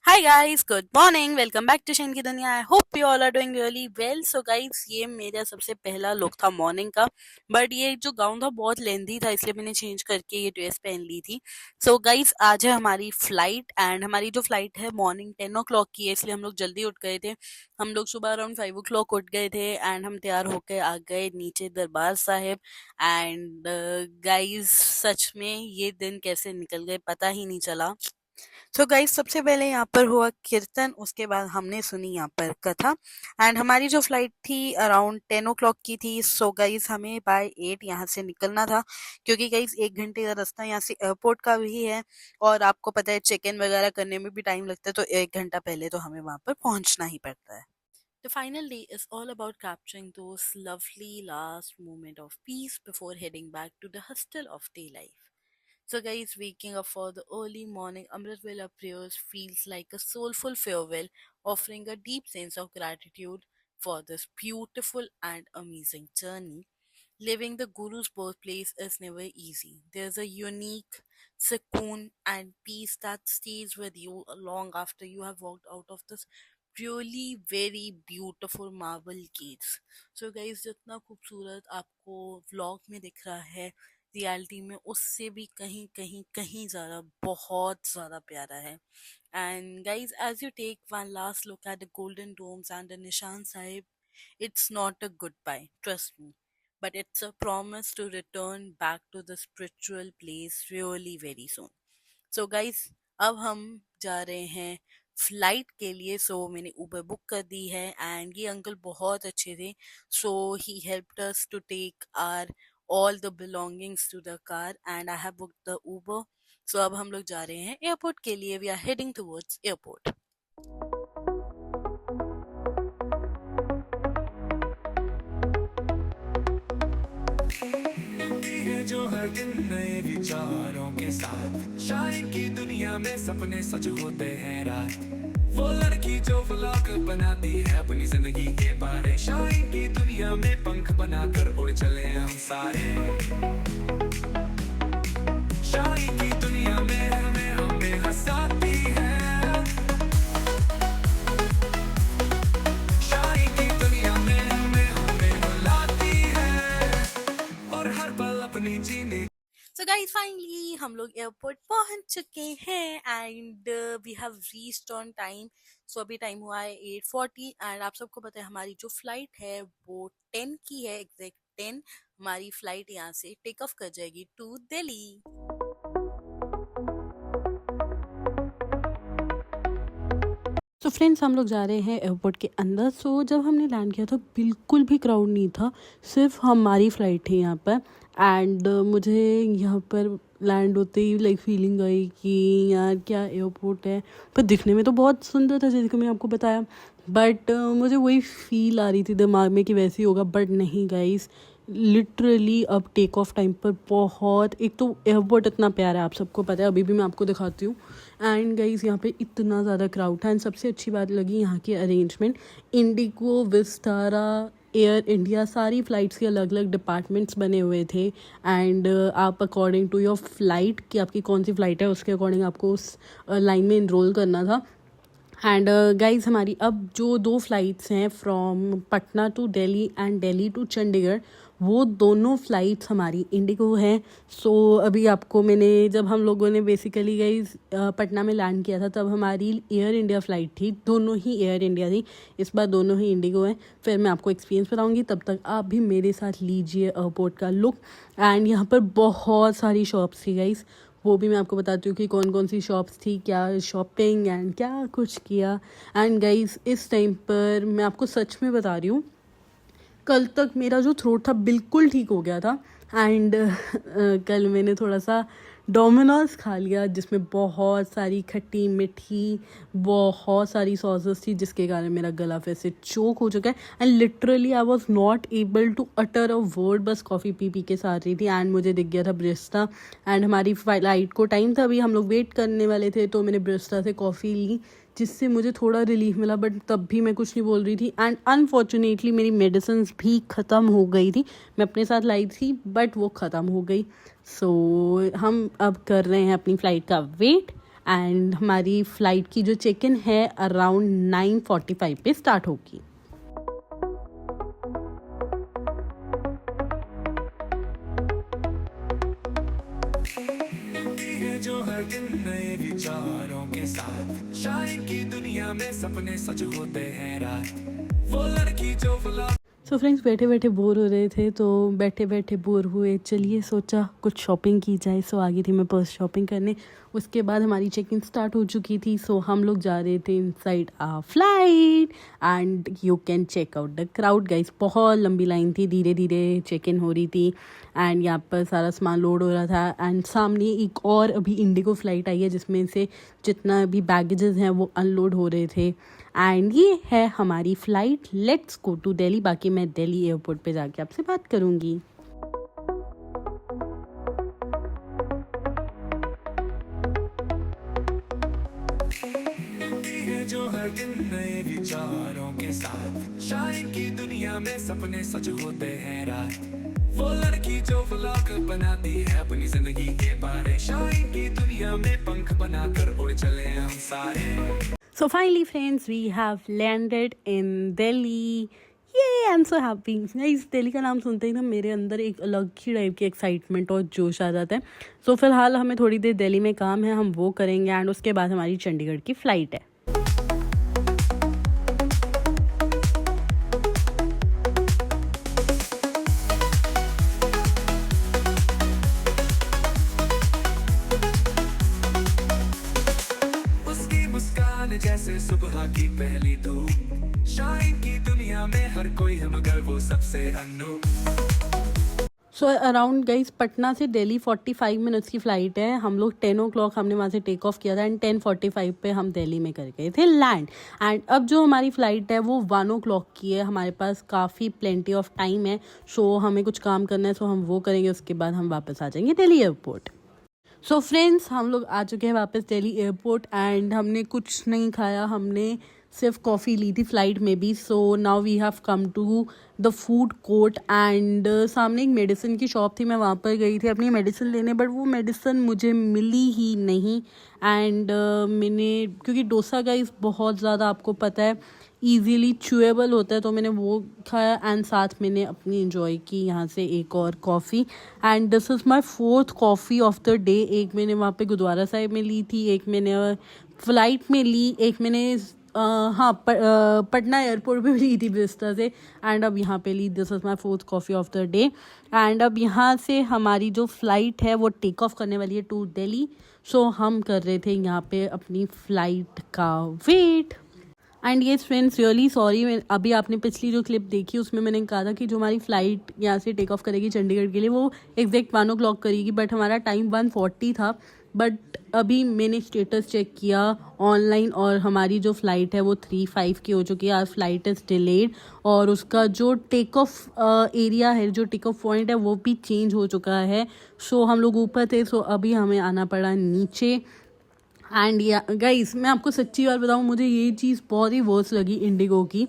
Hi guys, good morning. Welcome back to Shan की दुनिया। I hope you all are doing really well. So guys, ये मेरा सबसे पहला लुक था मॉर्निंग का। बट ये जो गाउन था बहुत लेंथी था, इसलिए मैंने चेंज करके ये ड्रेस पहन ली थी। सो गाइस, आज है हमारी फ्लाइट एंड हमारी जो फ्लाइट है मॉर्निंग 10 o'clock की है, इसलिए हम लोग जल्दी उठ गए थे। हम लोग सुबह अराउंड 5 o'clock उठ गए थे एंड हम तैयार होकर आ गए नीचे दरबार साहिब। एंड गाइस, सच में ये दिन कैसे निकल गए पता ही नहीं चला। सो गाइस, सबसे पहले यहाँ पर हुआ कीर्तन, उसके बाद हमने सुनी यहाँ पर कथा। एंड हमारी जो फ्लाइट थी अराउंड 10 o'clock की थी। सो गाइस, हमें बाय 8 यहाँ से निकलना था, क्योंकि गाइस 1 घंटे का रास्ता यहाँ से एयरपोर्ट का भी है। और आपको पता है चेक इन वगैरह करने में भी टाइम लगता है, तो 1 घंटा पहले तो हमें वहां पर पहुंचना ही पड़ता है। The final day is all about capturing those lovely last moment of peace before heading back to the hustle of day life. So, guys, waking up for the early morning Amrit Vela prayers feels like a soulful farewell, offering a deep sense of gratitude for this beautiful and amazing journey. Living the Guru's birthplace is never easy. There's a unique cocoon and peace that stays with you long after you have walked out of this really very beautiful marble gates. So guys, जितना खूबसूरत आपको vlog में दिख रहा है, reality में उससे भी कहीं कहीं कहीं ज़्यादा बहुत ज़्यादा प्यारा है। And guys, as you take one last look at the golden domes and the Nishan Sahib, it's not a goodbye, trust me, but it's a promise to return back to the spiritual place really very soon. So guys, अब हम जा रहे हैं flight के लिए। सो मैंने Uber book कर दी है एंड ये अंकल बहुत अच्छे थे। So he helped us to take our all the belongings to the car and I have booked the Uber. So अब हम लोग जा रहे हैं एयरपोर्ट के लिए। We are heading towards airport. होती है जो हर दिन नए विचारों के साथ, शायर की दुनिया में सपने सच होते हैं रात। वो लड़की जो व्लॉग बनाती है अपनी जिंदगी के बारे, शायर की दुनिया में पंख बनाकर उड़ चले हम सारे। शायर की दुनिया में हमें हमें हंसाती है, शायर की दुनिया में हमें हमें रुलाती है, और हर पल अपनी जीने। So guys, finally हम लोग एयरपोर्ट पहुंच चुके हैं and we have reached on time. So अभी टाइम हुआ है 8:40 एंड आप सबको पता है हमारी जो फ्लाइट है वो 10 की है, एग्जैक्ट 10। हमारी फ्लाइट यहाँ से टेक ऑफ कर जाएगी टू दिल्ली। तो फ्रेंड्स, हम लोग जा रहे हैं एयरपोर्ट के अंदर। सो जब हमने लैंड किया तो बिल्कुल भी क्राउड नहीं था, सिर्फ हमारी फ़्लाइट थी यहाँ पर। एंड मुझे यहाँ पर लैंड होते ही लाइक फीलिंग आई कि यार क्या एयरपोर्ट है। पर दिखने में तो बहुत सुंदर था, जैसे कि मैंने आपको बताया। बट मुझे वही फील आ रही थी दिमाग में कि वैसे ही होगा, बट नहीं गाइस। लिटरली अब टेक ऑफ टाइम पर बहुत, एक तो एयरपोर्ट इतना प्यारा है, आप सबको पता है, अभी भी मैं आपको दिखाती हूँ। एंड गाइस, यहाँ पे इतना ज़्यादा क्राउड था। एंड सबसे अच्छी बात लगी यहाँ की arrangement. Indigo, Vistara, air India, सारी फ़्लाइट्स के अलग अलग डिपार्टमेंट्स बने हुए थे। एंड आप अकॉर्डिंग टू योर फ्लाइट कि आपकी कौन सी फ़्लाइट है उसके अकॉर्डिंग आपको उस लाइन में इनरोल करना था। एंड गाइज, हमारी अब जो 2 फ्लाइट्स हैं from Patna to Delhi and Delhi to Chandigarh, वो दोनों फ़्लाइट्स हमारी इंडिगो हैं। सो अभी आपको मैंने, जब हम लोगों ने बेसिकली गाइज पटना में लैंड किया था, तब हमारी एयर इंडिया फ़्लाइट थी, दोनों ही एयर इंडिया थी। इस बार दोनों ही इंडिगो हैं। फिर मैं आपको एक्सपीरियंस बताऊंगी, तब तक आप भी मेरे साथ लीजिए एयरपोर्ट का लुक। एंड यहाँ पर बहुत सारी शॉप्स थी गाइज, वो भी मैं आपको बताती हूँ कि कौन कौन सी शॉप्स थी, क्या शॉपिंग एंड क्या कुछ किया। एंड गाइस, इस टाइम पर मैं आपको सच में बता रही हूँ, कल तक मेरा जो थ्रोट था बिल्कुल ठीक हो गया था। एंड कल मैंने थोड़ा सा डोमिनोज खा लिया, जिसमें बहुत सारी खट्टी मीठी बहुत सारी सॉसेस थी, जिसके कारण मेरा गला फिर से चोक हो चुका है। And literally I was not able to utter a word, बस कॉफ़ी पी पी के साथ रही थी। एंड मुझे दिख गया था ब्रिस्टा, एंड हमारी फ्लाइट को टाइम था, अभी हम लोग वेट करने वाले थे, तो मैंने ब्रिस्टा से कॉफ़ी ली, जिससे मुझे थोड़ा रिलीफ मिला। बट तब भी मैं कुछ नहीं बोल रही थी। एंड अनफॉर्चुनेटली मेरी मेडिसिन भी ख़त्म हो गई थी, मैं अपने साथ लाई थी बट वो ख़त्म हो गई। सो हम अब कर रहे हैं अपनी फ़्लाइट का वेट। एंड हमारी फ़्लाइट की जो चेक इन है अराउंड 9:45 पे स्टार्ट होगी। मिलती है जो हर दिन नए विचारों के साथ, शायर की दुनिया में सपने सच होते हैं रात। वो लड़की जो व्लॉग सो फ्रेंड्स, बैठे बैठे बोर हो रहे थे तो बैठे बैठे बोर हुए, चलिए सोचा कुछ शॉपिंग की जाए। सो आगे थी मैं पर्स शॉपिंग करने। उसके बाद हमारी चेक इन स्टार्ट हो चुकी थी। सो हम लोग जा रहे थे inside a flight and you can check out the crowd guys. बहुत लंबी लाइन थी, धीरे धीरे चेक इन हो रही थी एंड यहाँ पर सारा सामान लोड हो रहा था। एंड सामने एक और अभी इंडिगो फ़्लाइट आई है जिसमें से जितना भी बैगेजेस हैं वो अनलोड हो रहे थे। एंड ये है हमारी flight, let's go to Delhi. बाकी मैं दिल्ली एयरपोर्ट पे जाके आपसे बात करूँगी। मिलती है जो हर दिन नए विचारों के साथ, शायर की दुनिया में सपने सच होते हैं रात। वो लड़की जो व्लॉग बनाती है अपनी जिंदगी के बारे, शायर की दुनिया में पंख बनाकर उड़ चले हम सारे। So finally friends, we have landed in Delhi. Yay, I'm so happy. इस दिल्ली का नाम सुनते ही ना मेरे अंदर एक अलग ही टाइप की एक्साइटमेंट और जोश आ जाता है। सो फिलहाल हमें थोड़ी देर दिल्ली में काम है, हम वो करेंगे एंड उसके बाद हमारी चंडीगढ़ की फ़्लाइट है। उसकी मुस्कान जैसे सुबह की पहली धूप, शायर की दुनिया में हर कोई है मगर वो सबसे अनूप। सो अराउंड गाइस पटना से दिल्ली 45 मिनट्स की फ़्लाइट है। हम लोग 10 o'clock हमने वहाँ से टेक ऑफ किया था एंड 10:45 पे हम दिल्ली में कर गए थे लैंड। एंड अब जो हमारी फ़्लाइट है वो 1 o'clock की है। हमारे पास काफ़ी प्लेंटी ऑफ टाइम है। सो हमें कुछ काम करना है, सो हम वो करेंगे, उसके बाद हम वापस आ जाएंगे दिल्ली एयरपोर्ट। सो फ्रेंड्स, हम लोग आ चुके हैं वापस दिल्ली एयरपोर्ट एंड हमने कुछ नहीं खाया, हमने सिर्फ कॉफ़ी ली थी फ़्लाइट में भी। So now we have come to the food court and सामने एक मेडिसिन की शॉप थी, मैं वहाँ पर गई थी अपनी मेडिसिन लेने, बट वो मेडिसिन मुझे मिली ही नहीं। एंड मैंने, क्योंकि डोसा गाइस बहुत ज़्यादा आपको पता है ईजीली च्यूएबल होता है, तो मैंने वो खाया एंड साथ मैंने अपनी इन्जॉय की यहाँ से एक और coffee. And this is my 4th coffee of the day. एक मैंने वहाँ पे गुरुद्वारा साहिब में ली थी, एक मैंने फ़्लाइट में ली, एक मैंने पटना एयरपोर्ट पे भी ली थी विस्टा से, एंड अब यहाँ पे ली। This is my 4th coffee of the day. And अब यहाँ से हमारी जो फ़्लाइट है वो टेक ऑफ करने वाली है टू दिल्ली। सो हम कर रहे थे यहाँ पे अपनी फ़्लाइट का wait. And yes friends, really sorry, अभी आपने पिछली जो क्लिप देखी उसमें मैंने कहा था कि जो हमारी फ़्लाइट यहाँ से टेक ऑफ करेगी चंडीगढ़ के लिए वो एग्जैक्ट 1 o'clock करेगी, बट हमारा टाइम 1:40 था। बट अभी मैंने स्टेटस चेक किया ऑनलाइन और हमारी जो फ़्लाइट है वो 3:05 की हो चुकी है। आज फ़्लाइट इज़ डिलेड और उसका जो टेक ऑफ एरिया है, जो टेक ऑफ पॉइंट है वो भी चेंज हो चुका है। सो हम लोग ऊपर थे, सो अभी हमें आना पड़ा नीचे। एंड या गाइस, मैं आपको सच्ची बात बताऊँ, मुझे ये चीज़ बहुत ही वर्स्ट लगी इंडिगो की।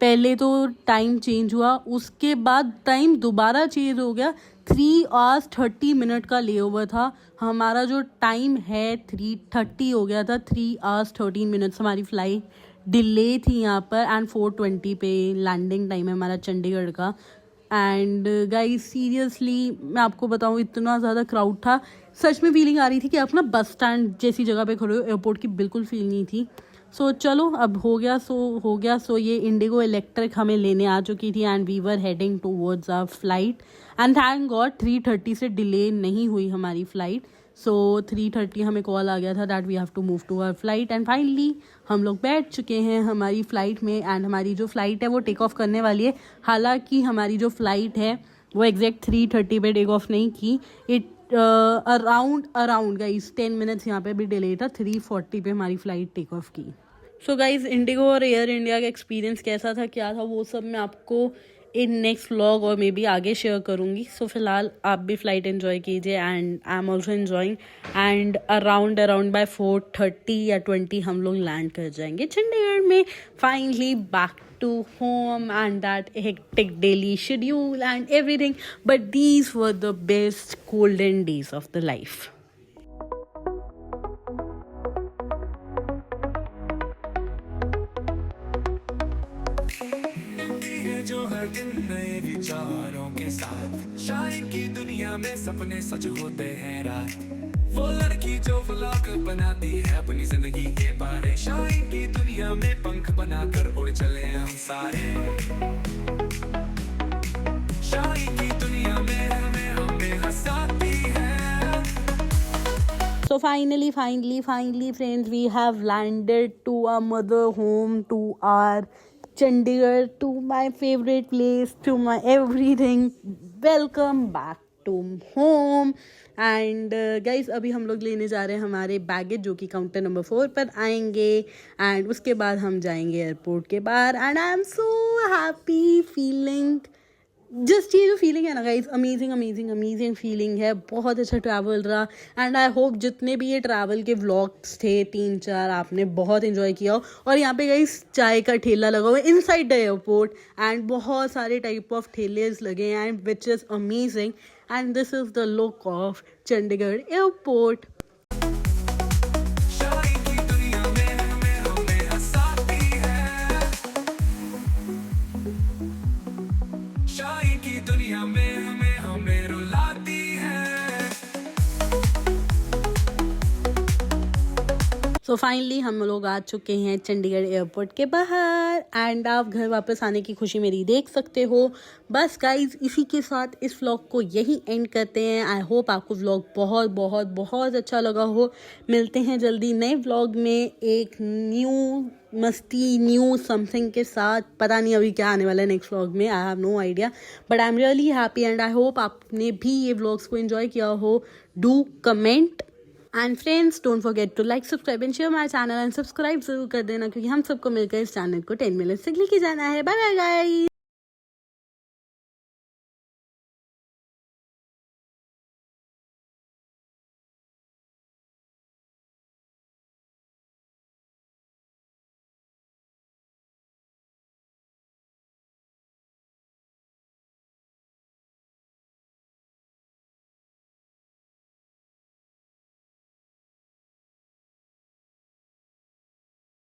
पहले तो टाइम चेंज हुआ, उसके बाद टाइम दोबारा चेंज हो गया। 3 hours 30 minute का लेओवर था, हमारा जो टाइम है 3:30 हो गया था। 3 hours 13 minutes हमारी फ़्लाइट डिले थी यहाँ पर एंड 4:20 पे लैंडिंग टाइम है हमारा चंडीगढ़ का। एंड गाइस सीरियसली मैं आपको बताऊँ, इतना ज़्यादा क्राउड था, सच में फीलिंग आ रही थी कि आप ना बस स्टैंड जैसी जगह पे खड़े हो, एयरपोर्ट की बिल्कुल फील नहीं थी। सो चलो अब हो गया। सो ये इंडिगो इलेक्ट्रिक हमें लेने आ चुकी थी and we were heading towards our flight. And thank God 3:30 से डिले नहीं हुई हमारी फ़्लाइट। सो 3:30 हमें कॉल आ गया था that we have to move to our flight. And finally हम लोग बैठ चुके हैं हमारी फ़्लाइट में एंड हमारी जो फ़्लाइट है वो टेक ऑफ करने वाली है। हालांकि हमारी जो फ़्लाइट है वो एग्जैक्ट 3:30 पे टेक ऑफ नहीं की, इट अराउंड गाइस 10 मिनट्स यहाँ पे भी डिले था। 3:40 पे हमारी फ़्लाइट टेक ऑफ की। सो गाइज, इंडिगो और एयर इंडिया का एक्सपीरियंस कैसा था, क्या था, वो सब मैं आपको इन नेक्स्ट व्लॉग और मे बी आगे शेयर करूँगी। सो फिलहाल आप भी फ़्लाइट एंजॉय कीजिए and I am also enjoying. And around by 4:30 या 20 हम लोग लैंड कर जाएंगे चंडीगढ़ में, finally back to home and that hectic daily schedule and everything, but these were the best golden days of the life. है जो हर दिन नए विचारों के साथ शाइन की दुनिया में सपने सच होते हैं रात। वो लड़की जो व्लॉग बनाती है अपनी जिंदगी के बारे, शाइन की दुनिया में पंख बनाकर उड़ चले हम सारे। शाइन की दुनिया में हमें हंसाती है। So finally, friends, we have landed to our mother home, to our Chandigarh, to my favorite place, to my everything. Welcome back to home. And guys अभी हम लोग लेने जा रहे हैं हमारे बैगेज जो कि काउंटर नंबर 4 पर आएंगे एंड उसके बाद हम जाएंगे एयरपोर्ट के बाहर and I am so happy feeling. Just ये जो फीलिंग है ना गाइज, अमेजिंग फीलिंग है। बहुत अच्छा ट्रैवल रहा एंड आई होप जितने भी ये ट्रैवल के व्लॉग्स थे 3-4 आपने बहुत एंजॉय किया हो। और यहाँ पे गाइज चाय का ठेला लगा हुआ है इनसाइड द एयरपोर्ट एंड बहुत सारे टाइप ऑफ ठेलेज लगे हैं and which is amazing and this is the look of Chandigarh airport. Shine की दुनिया में हमें हंसाती है। शाइन की दुनिया में हमें रुलाती है। सो फाइनली हम लोग आ चुके हैं चंडीगढ़ एयरपोर्ट के बाहर एंड आप घर वापस आने की खुशी मेरी देख सकते हो। बस गाइज इसी के साथ इस व्लॉग को यही एंड करते हैं। आई होप आपको व्लॉग बहुत अच्छा लगा हो। मिलते हैं जल्दी नए व्लॉग में एक न्यू मस्ती न्यू समथिंग के साथ। पता नहीं अभी क्या आने वाला है नेक्स्ट व्लॉग में, I have no idea, but I am really happy and I hope आपने भी ये व्लॉग्स को एंजॉय किया हो। Do comment and friends don't forget to like subscribe and share my channel and subscribe जरूर कर देना क्योंकि हम सबको मिलकर इस चैनल को 10 मिलियन तक लेके जाना है। Bye bye guys.